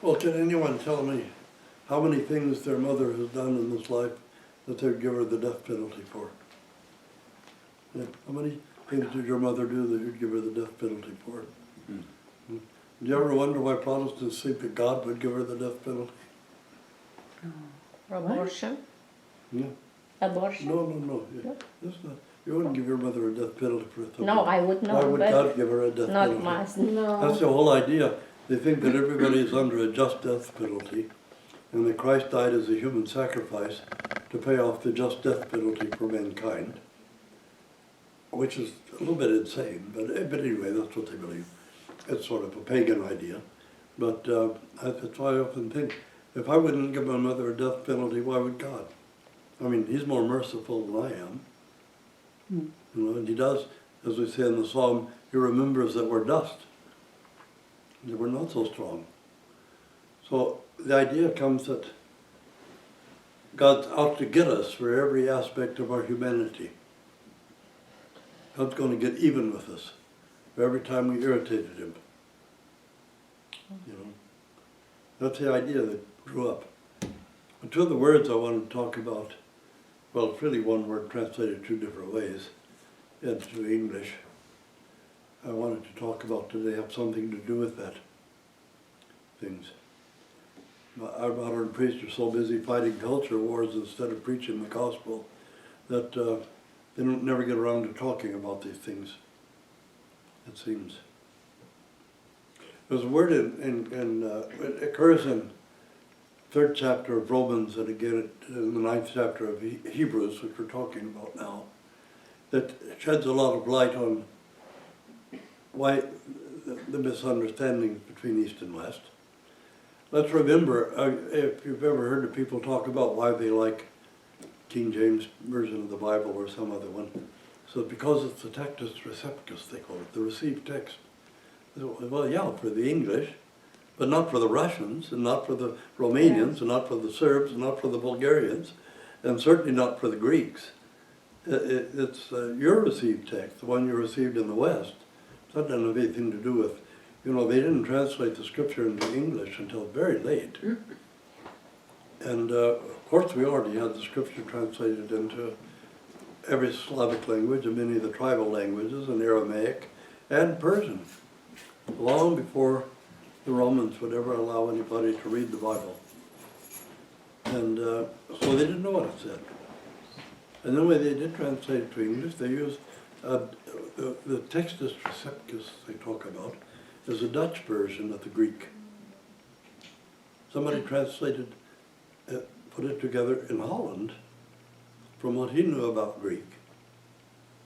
Well, can anyone tell me how many things their mother has done in this life that they'd give her the death penalty for? Yeah. How many things did your mother do that you'd give her the death penalty for? Do you ever wonder why Protestants think that God would give her the death penalty? Abortion? Yeah. Abortion? No. No. That's not. You wouldn't give your mother a death penalty for something. No, I would not. Why would but God give her a death not penalty? much. That's No. the whole idea. They think that everybody is under a just death penalty, and that Christ died as a human sacrifice to pay off the just death penalty for mankind, which is a little bit insane, but anyway, that's what they believe. It's sort of a pagan idea. But that's why I often think, if I wouldn't give my mother a death penalty, why would God? I mean, he's more merciful than I am. You know, and he does, as we say in the psalm, he remembers that we're dust, that we're not so strong. So the idea comes that God's out to get us for every aspect of our humanity. God's going to get even with us for every time we irritated him. You know, that's the idea that grew up. And two of the words I want to talk about, well, it's really one word translated two different ways into English. I wanted to talk about today have something to do with that. Things. Our modern priests are so busy fighting culture wars instead of preaching the gospel that they don't never get around to talking about these things, it seems. There's a word it occurs in 3rd chapter of Romans and again in the 9th chapter of Hebrews, which we're talking about now, that sheds a lot of light on why the misunderstandings between East and West. Let's remember, if you've ever heard of people talk about why they like King James Version of the Bible or some other one, so because it's the Tectus Receptus, they call it, the received text. Well, yeah, for the English, but not for the Russians, and not for the Romanians, and not for the Serbs, and not for the Bulgarians, and certainly not for the Greeks. It's your received text, the one you received in the West. That doesn't have anything to do with, you know, they didn't translate the scripture into English until very late. And of course we already had the scripture translated into every Slavic language and many of the tribal languages, and Aramaic and Persian, long before the Romans would ever allow anybody to read the Bible. And so they didn't know what it said. And then when they did translate it to English, they used the Textus Receptus they talk about is a Dutch version of the Greek. Somebody translated, put it together in Holland from what he knew about Greek,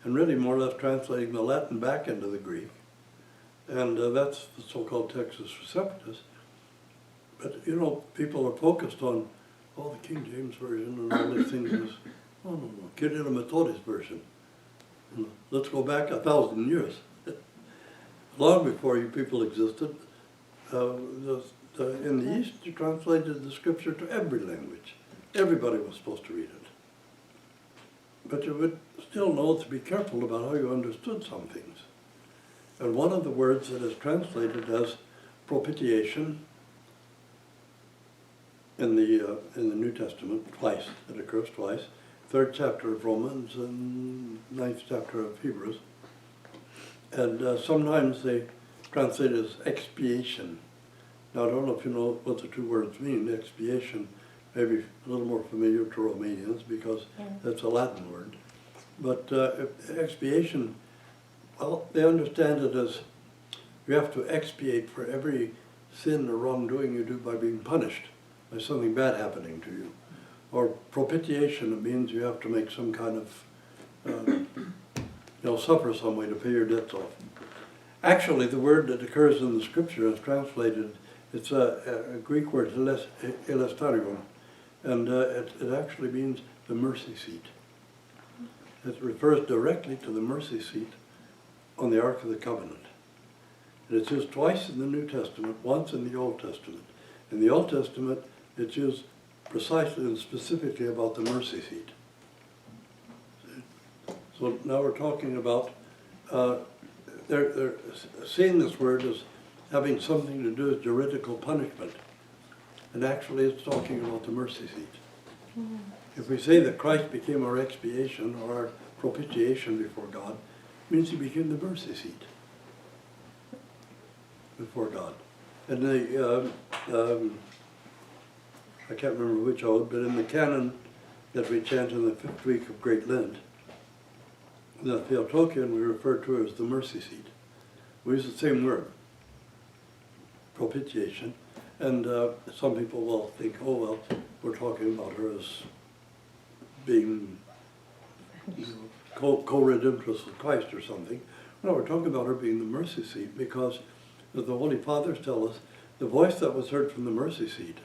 and really more or less translating the Latin back into the Greek. And that's the so-called Textus Receptus. But, you know, people are focused on, the King James Version and all these things. No. Kyrill and Methodist version. Let's go back 1,000 years. Long before you people existed, in the East, you translated the scripture to every language. Everybody was supposed to read it. But you would still know to be careful about how you understood some things. And one of the words that is translated as propitiation in the New Testament, twice, it occurs twice, 3rd chapter of Romans and 9th chapter of Hebrews. And sometimes they translate it as expiation. Now I don't know if you know what the two words mean. Expiation may be a little more familiar to Romanians because that's a Latin word. But expiation, well, they understand it as you have to expiate for every sin or wrongdoing you do by being punished, by something bad happening to you. Or propitiation, it means you have to make some kind of, suffer some way to pay your debts off. Actually, the word that occurs in the scripture is translated, it's a Greek word, elestarion, and it actually means the mercy seat. It refers directly to the mercy seat on the Ark of the Covenant. And it's used twice in the New Testament, once in the Old Testament. In the Old Testament, it's used precisely and specifically about the mercy seat. So now we're talking about, they're seeing this word as having something to do with juridical punishment And actually it's talking about the mercy seat. If we say that Christ became our expiation or our propitiation before God, it means he became the mercy seat before God. And I can't remember which ode, but in the canon that we chant in the 5th week of Great Lent, the theological we refer to as the mercy seat. We use the same word, propitiation, and some people will think, oh well, we're talking about her as being co-redemptress with Christ or something. No, we're talking about her being the mercy seat because, as the Holy Fathers tell us, the voice that was heard from the mercy seat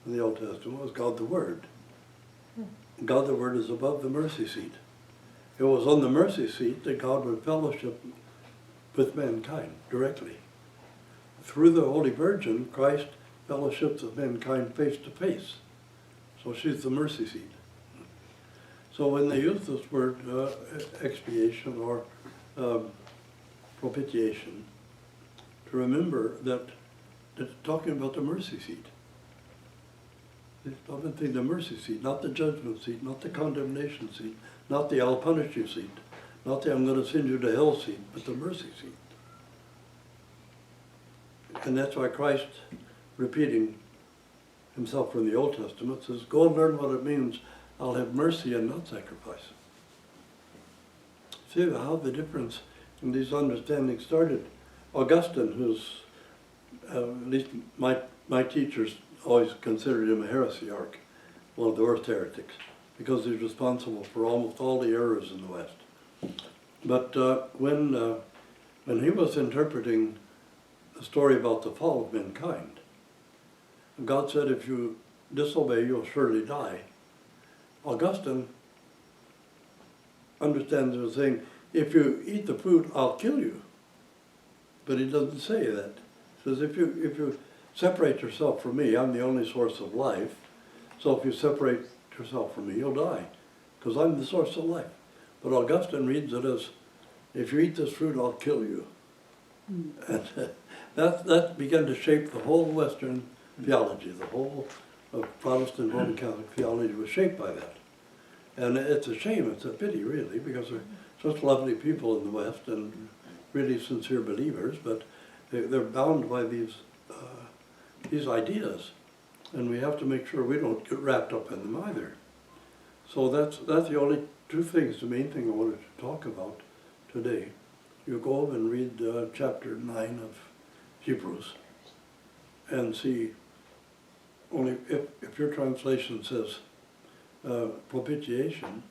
in the Old Testament was God the Word. God the Word is above the mercy seat. It was on the mercy seat that God would fellowship with mankind directly. Through the Holy Virgin, Christ fellowships with mankind face to face. So she's the mercy seat. So when they use this word expiation or propitiation, to remember that it's talking about the mercy seat. It's talking the mercy seat, not the judgment seat, not the condemnation seat, not the I'll punish you seat, not the I'm going to send you to hell seat, but the mercy seat. And that's why Christ, repeating himself from the Old Testament, says, go and learn what it means, I'll have mercy and not sacrifice. See how the difference in these understandings started. Augustine, who's, at least my teachers always considered him a heresiarch, one of the worst heretics, because he's responsible for almost all the errors in the West. But when he was interpreting the story about the fall of mankind, God said, if you disobey, you'll surely die. Augustine understands him as saying, if you eat the fruit, I'll kill you. But he doesn't say that. He says, if you separate yourself from me, I'm the only source of life, so if you separate yourself from me, you'll die, because I'm the source of life. But Augustine reads it as, if you eat this fruit, I'll kill you. And that began to shape the whole Western theology. The whole of Protestant Roman Catholic theology was shaped by that. And it's a shame, it's a pity really, because they're such lovely people in the West and really sincere believers, but they're bound by these ideas. And we have to make sure we don't get wrapped up in them either. So that's the only two things, the main thing I wanted to talk about today. You go over and read chapter 9 of Hebrews and see, only if your translation says propitiation,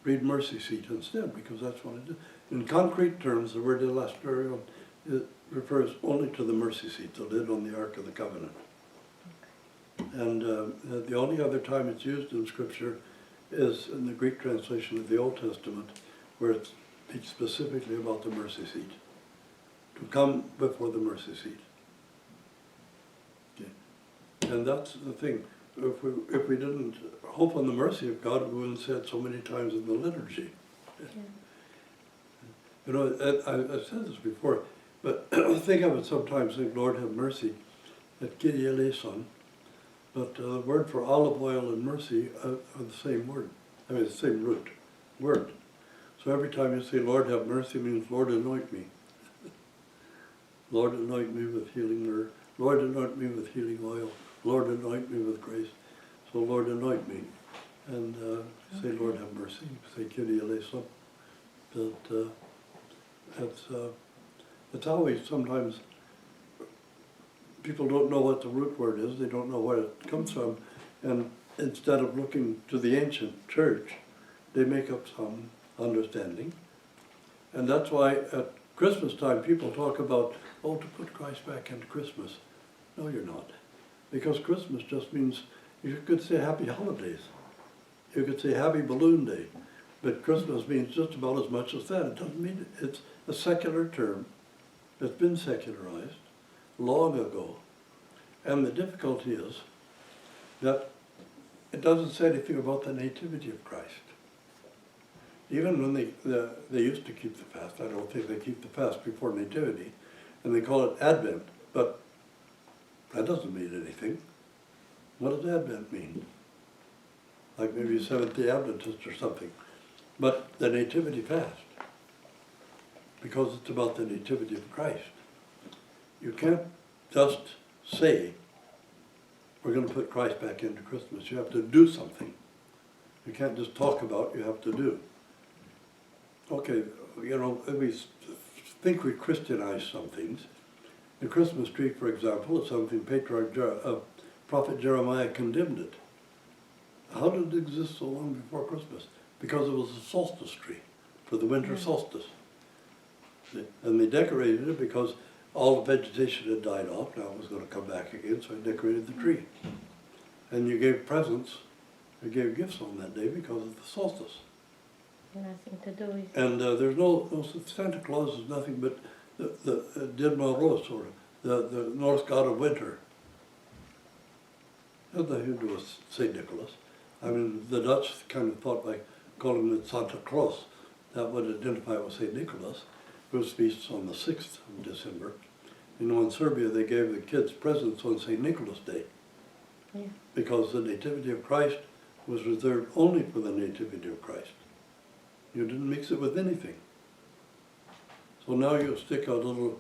read mercy seat instead, because that's what it is. In concrete terms, the word illustrario, it refers only to the mercy seat, the lid on the Ark of the Covenant. And the only other time it's used in Scripture is in the Greek translation of the Old Testament, where it speaks specifically about the mercy seat, to come before the mercy seat. Okay. And that's the thing. If we didn't hope on the mercy of God, we wouldn't say it so many times in the liturgy. Yeah. You know, I've said this before, but I think I would sometimes think, Lord, have mercy, at Kyrie eleison. But the word for olive oil and mercy are the same word. I mean, the same root word. So every time you say, Lord, have mercy, means, Lord, anoint me. Lord, anoint me with healing myrrh. Lord, anoint me with healing oil. Lord, anoint me with grace. So, Lord, anoint me. And say, Lord, have mercy. Say, Kyrie eleison. But it's always sometimes people don't know what the root word is. They don't know where it comes from. And instead of looking to the ancient church, they make up some understanding. And that's why at Christmas time people talk about, oh, to put Christ back into Christmas. No, you're not. Because Christmas just means, you could say happy holidays. You could say happy balloon day. But Christmas means just about as much as that. It doesn't mean, it's a secular term. It's been secularized long ago. And the difficulty is that it doesn't say anything about the nativity of Christ. Even when they used to keep the fast, I don't think they keep the fast before nativity, and they call it Advent, but that doesn't mean anything. What does Advent mean? Like maybe Seventh-day Adventist or something. But the Nativity fast, because it's about the Nativity of Christ. You can't just say, we're going to put Christ back into Christmas. You have to do something. You can't just talk about, you have to do. Okay, you know, we think we Christianize some things. The Christmas tree, for example, is something Prophet Jeremiah condemned it. How did it exist so long before Christmas? Because it was a solstice tree for the winter solstice. And they decorated it because all the vegetation had died off. Now it was going to come back again, so I decorated the tree. And you gave presents, you gave gifts on that day because of the solstice. Nothing to do with. And there's no Santa Claus is nothing but the Did Malros, or the Norse god of winter. Has nothing to do with St. Nicholas. I mean, the Dutch kind of thought by calling it Santa Claus, that would identify it with St. Nicholas, whose feast's on the 6th of December. You know, in Serbia, they gave the kids presents on St. Nicholas Day. Yeah. Because the Nativity of Christ was reserved only for the Nativity of Christ. You didn't mix it with anything. So now you stick a little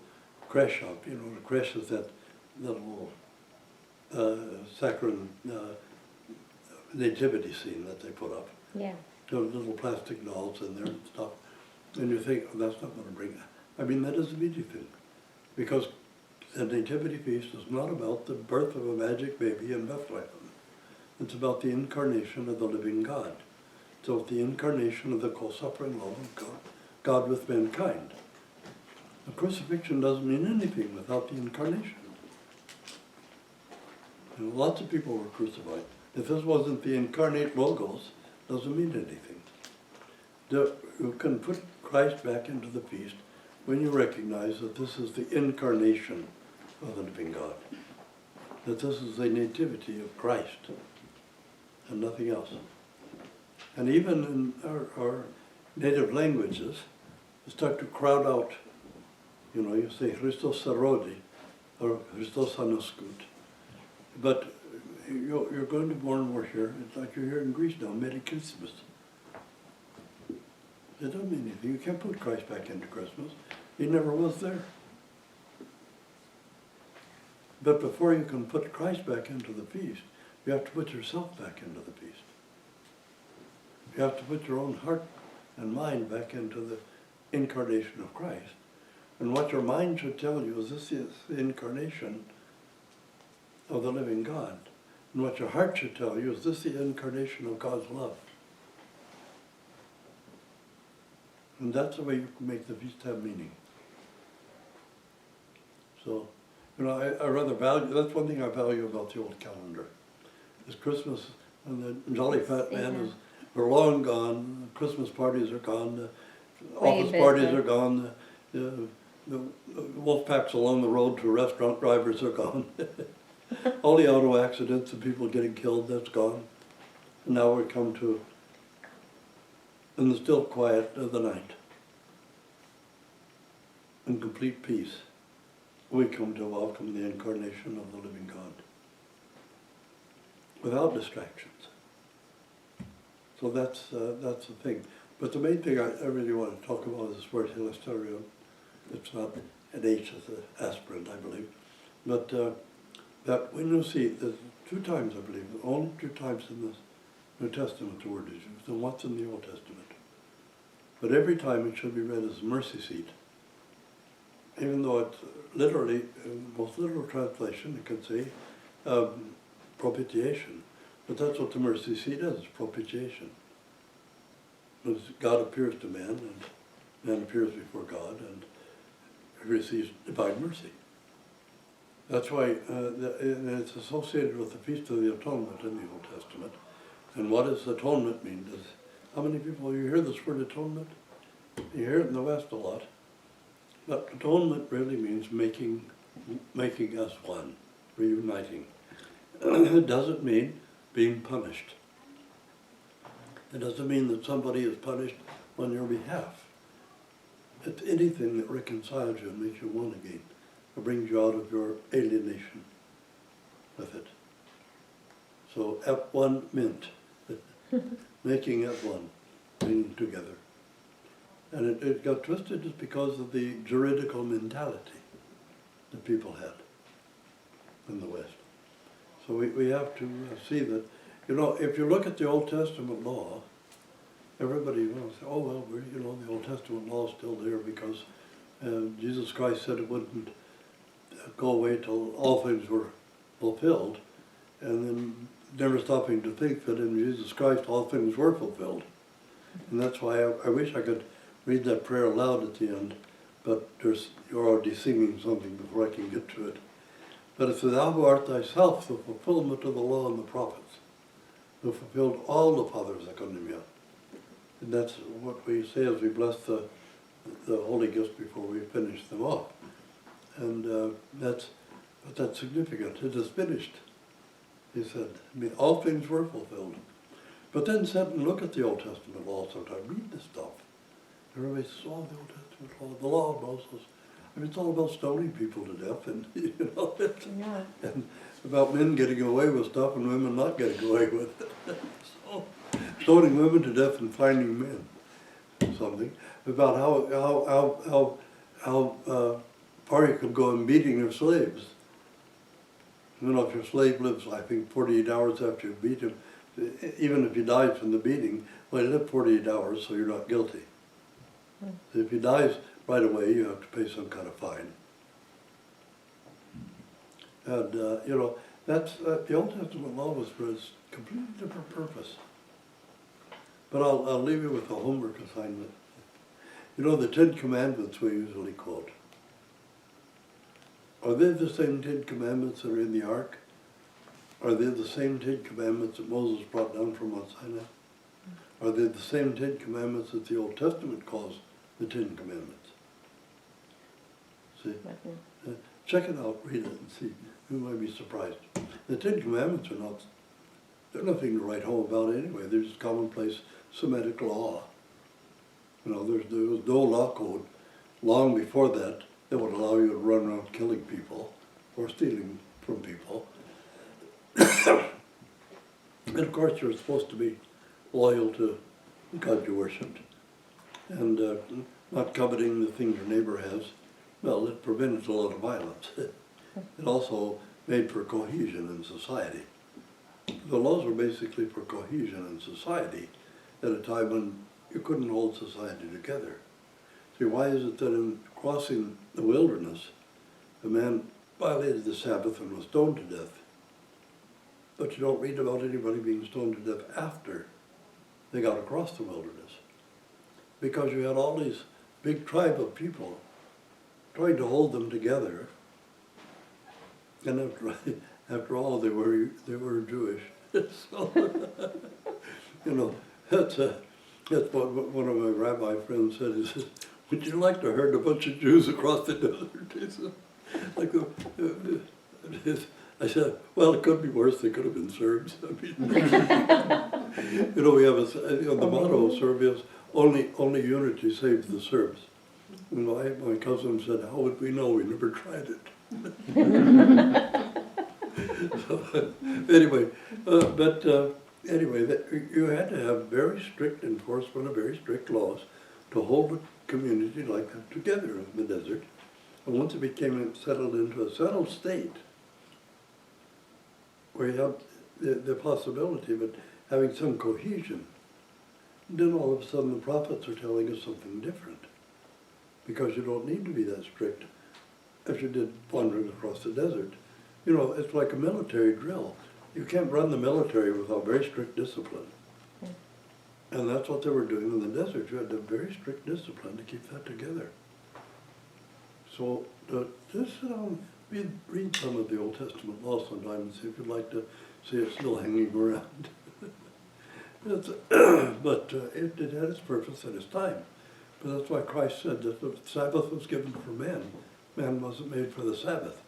creche up, you know, the creche is that little saccharine nativity scene that they put up. Yeah. Little plastic dolls in there and stuff. And you think, oh, that's not going to bring it. I mean, that doesn't mean anything. Because the Nativity Feast is not about the birth of a magic baby in Bethlehem. It's about the incarnation of the living God. So it's the incarnation of the co-suffering love of God with mankind. The crucifixion doesn't mean anything without the incarnation. And lots of people were crucified. If this wasn't the incarnate Logos, it doesn't mean anything. You can put Christ back into the feast when you recognize that this is the incarnation of the living God. That this is the nativity of Christ and nothing else. And even in our native languages, you start to crowd out, you know, you say Christos Sarodi or Christos Anaskut. But you're going to more and more here. It's like you're here in Greece now, Merry Christmas. It doesn't mean anything. You can't put Christ back into Christmas. He never was there. But before you can put Christ back into the feast, you have to put yourself back into the feast. You have to put your own heart and mind back into the incarnation of Christ. And what your mind should tell you is this is the incarnation of the living God. And what your heart should tell you is this is the incarnation of God's love. And that's the way you can make the feast have meaning. So, you know, I rather value, that's one thing I value about the old calendar. Is Christmas, and the Jolly Fat Man is, are long gone, Christmas parties are gone, the office parties are gone, the wolf packs along the road to restaurant drivers are gone. All the auto accidents and people getting killed, that's gone. And now we come to, in the still quiet of the night, in complete peace, we come to welcome the incarnation of the living God, without distractions. So that's the thing. But the main thing I really want to talk about is this word hilasterion. It's not an H as an aspirant, I believe. But that when you see, there's 2 times, I believe, only 2 times in the New Testament the word is used, and once in the Old Testament. But every time it should be read as mercy seat. Even though it's literally, in the most literal translation, it can say propitiation. But that's what the mercy seat is, propitiation. As God appears to man, and man appears before God, and receives divine mercy. That's why it's associated with the Feast of the Atonement in the Old Testament. And what does atonement mean? How many people, you hear this word atonement? You hear it in the West a lot. But atonement really means making us one, reuniting. It doesn't mean being punished. It doesn't mean that somebody is punished on your behalf. It's anything that reconciles you and makes you one again, or brings you out of your alienation with it. So F1 meant making F1, meaning together. And it got twisted just because of the juridical mentality that people had in the West. So we have to see that, you know, if you look at the Old Testament law, everybody will say, oh, well, you know, the Old Testament law is still there because Jesus Christ said it wouldn't go away till all things were fulfilled, and then never stopping to think that in Jesus Christ all things were fulfilled. And that's why I wish I could read that prayer aloud at the end, but you're already singing something before I can get to it. But it says, thou who art thyself the fulfillment of the law and the prophets, who fulfilled all the Father's economia. And that's what we say as we bless the holy gifts before we finish them off. And that's significant. It is finished, he said. I mean, all things were fulfilled. But then sit and look at the Old Testament law sometime. Read this stuff. Everybody says, oh, the Old Testament law, the law of Moses. I mean, it's all about stoning people to death, and you know, and about men getting away with stuff and women not getting away with it. So, stoning women to death and finding men. Something about how far you could go in beating your slaves. You know, if your slave lives, I think, 48 hours after you beat him, even if he dies from the beating, well, he lived 48 hours, so you're not guilty. So if he dies right away, you have to pay some kind of fine. And, you know, that's, the Old Testament law was for a completely different purpose. But I'll leave you with a homework assignment. You know, the 10 Commandments we usually quote. Are they the same 10 Commandments that are in the Ark? Are they the same 10 Commandments that Moses brought down from Mount Sinai? Are they the same 10 Commandments that the Old Testament calls the 10 Commandments? See? Check it out, read it, and see. You might be surprised. The 10 Commandments are not, they're nothing to write home about anyway. They're just commonplace Semitic law. You know, there was no law code long before that would allow you to run around killing people or stealing from people. And of course you're supposed to be loyal to the God you worshipped and not coveting the things your neighbor has. Well, it prevented a lot of violence. It also made for cohesion in society. The laws were basically for cohesion in society at a time when you couldn't hold society together. See, why is it that in crossing the wilderness, a man violated the Sabbath and was stoned to death? But you don't read about anybody being stoned to death after they got across the wilderness. Because you had all these big tribe of people trying to hold them together. And after all, they were Jewish. So, you know, that's what one of my rabbi friends said. He says, would you like to herd a bunch of Jews across the desert? He said, I said, well, it could be worse. They could have been Serbs. I mean, you know, we have the motto of Serbia is only unity saves the Serbs. And my cousin said, how would we know? We never tried it. So, anyway, you had to have very strict enforcement of very strict laws to hold a community like that together in the desert. And once it became settled into a settled state, where you have the possibility of it having some cohesion, then all of a sudden the prophets are telling us something different. Because you don't need to be that strict as you did wandering across the desert. You know, it's like a military drill. You can't run the military without very strict discipline. And that's what they were doing in the desert. You had to have very strict discipline to keep that together. So just sit down, read some of the Old Testament law sometime and see if you'd like to see it still hanging around. But it had its purpose at its time. But that's why Christ said that the Sabbath was given for man. Man wasn't made for the Sabbath.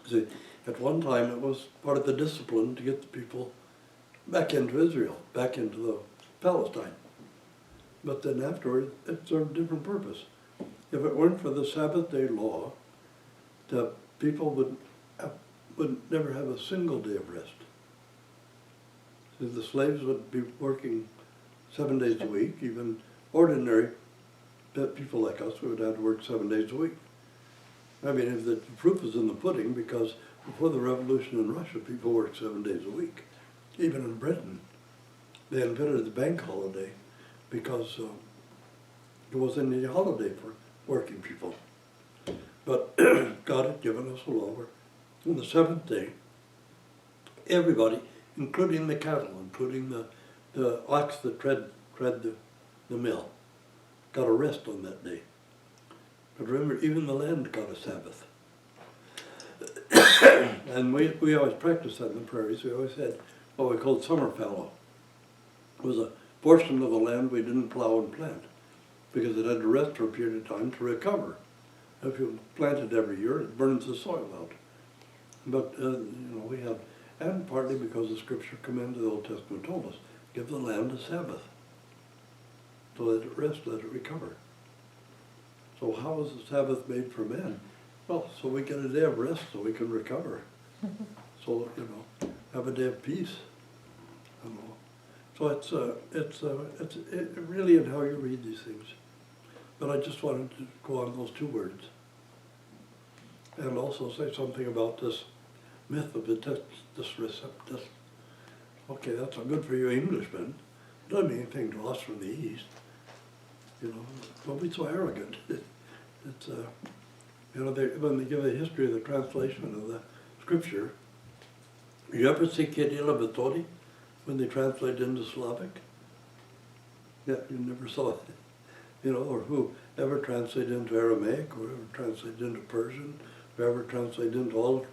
See, at one time it was part of the discipline to get the people back into Israel, back into the Palestine. But then afterward, it served a different purpose. If it weren't for the Sabbath day law, the people would never have a single day of rest. The slaves would be working 7 days a week, even ordinary people like us would have to work 7 days a week. I mean, if the proof is in the pudding, because before the revolution in Russia, people worked 7 days a week. Even in Britain, they invented the bank holiday because there wasn't any holiday for working people. But God had given us a law where on the seventh day, everybody, including the cattle, including the ox that tread the mill, got a rest on that day. But remember, even the land got a Sabbath. And we always practiced that in the prairies. We always had what we called summer fallow. It was a portion of the land we didn't plow and plant because it had to rest for a period of time to recover. If you plant it every year, it burns the soil out. But we have, and partly because the Scripture commanded the Old Testament told us, give the land a Sabbath. So let it rest, let it recover. So how is the Sabbath made for man? Well, so we get a day of rest so we can recover. So, have a day of peace. So it's really in how you read these things. But I just wanted to go on those two words. And also say something about this myth of the receptus. Okay, that's good for you Englishmen. It doesn't mean anything to us from the East. Don't be so arrogant. It's when they give a history of the translation of the Scripture, you ever see Kedila Batori when they translate into Slavic? Yeah, you never saw it. Or who ever translated into Aramaic, or ever translated into Persian, or ever translated into all.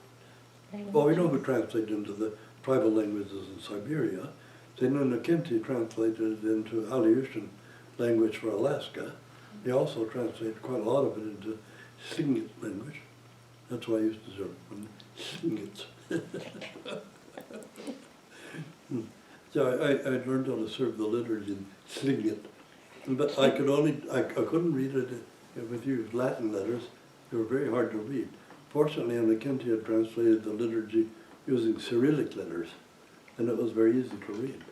Well, we know who translated into the tribal languages in Siberia. St. Innocentia translated it into Aleutian language for Alaska. He also translated quite a lot of it into Tlingit language. That's why I used to serve them, Tlingits. So I learned how to serve the liturgy in Tlingit. But I couldn't read it with you Latin letters. They were very hard to read. Fortunately, Innocentia had translated the liturgy using Cyrillic letters, and it was very easy to read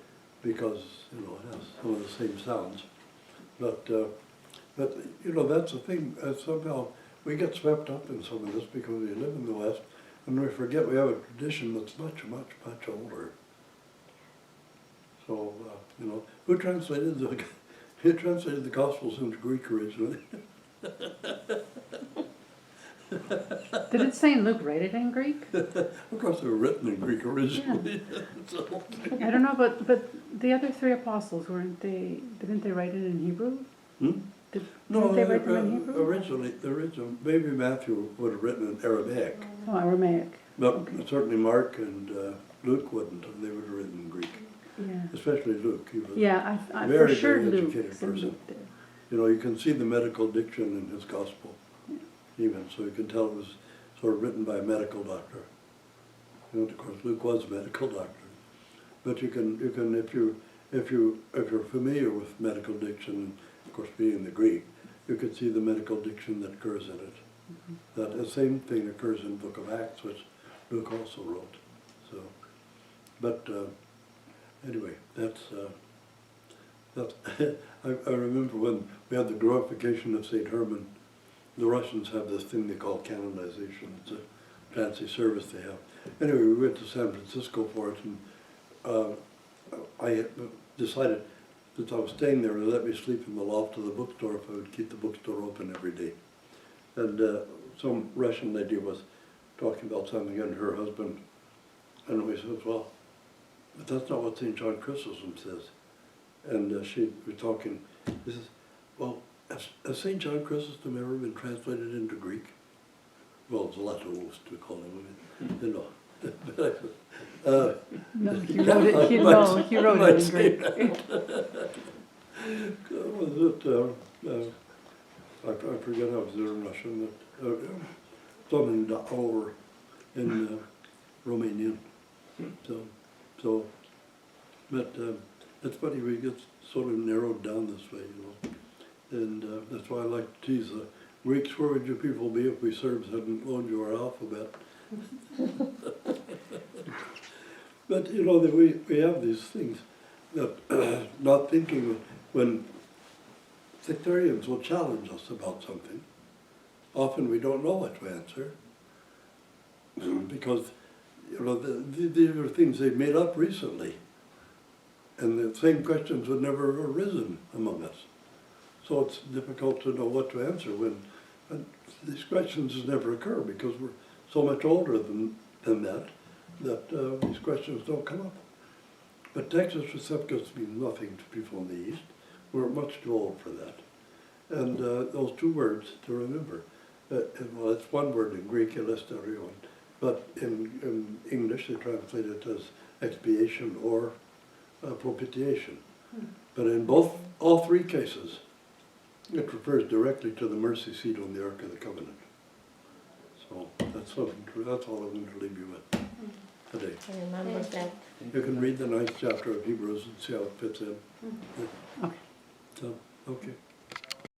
because it has some of the same sounds. But that's the thing. Somehow we get swept up in some of this because we live in the West, and we forget we have a tradition that's much, much, much older. So who translated the Gospels into Greek originally? Did it say Luke read it in Greek? Of course, they were written in Greek originally. Yeah. So, I don't know, but the other three apostles, didn't they write it in Hebrew? no, they write them in Hebrew? original, maybe Matthew would have written in Aramaic. Oh, Aramaic. But Okay. certainly Mark and Luke wouldn't, and they would have written in Greek. Yeah. Especially Luke. He was Yeah, I very, for sure very Luke. educated said person. Luke did. You can see the medical diction in his gospel, even, so you can tell it was sort of written by a medical doctor. Of course, Luke was a medical doctor. But you can if you're familiar with medical diction, of course being the Greek, you can see the medical diction that occurs in it. Mm-hmm. That the same thing occurs in the Book of Acts, which Luke also wrote. So, but anyway, that's I remember when we had the glorification of St. Herman. The Russians have this thing they call canonization. It's a fancy service they have. Anyway, we went to San Francisco for it, and I had decided, since I was staying there, to let me sleep in the loft of the bookstore if I would keep the bookstore open every day. And some Russian lady was talking about something and her husband, and we said, well, but that's not what St. John Chrysostom says. And she was talking, he says, well, has St. John Chrysostom ever been translated into Greek? Well, it's Latin, we call him, No, he wrote it. He wrote it in Greek. Was it, I forget how it was in Russian, but something over in Romanian. So, but it's funny, we get sort of narrowed down this way, and that's why I like to tease the Greeks. Where would you people be if we Serbs hadn't loaned you our alphabet? But, you know, that we have these things that, not thinking, when sectarians will challenge us about something, often we don't know what to answer, because, you know, these are things they made up recently, and the same questions had never arisen among us. So it's difficult to know what to answer when and these questions never occur, because we're so much older than that, these questions don't come up. But Texas receptus means nothing to people in the East. We're much too old for that. And those two words to remember. Well, it's one word in Greek, elesterion, but in English they translate it as expiation or propitiation. But in all three cases, it refers directly to the mercy seat on the Ark of the Covenant. So that's all I'm going to leave you with today. Remember that. You can read the 9th chapter of Hebrews and see how it fits in. Okay. So, okay.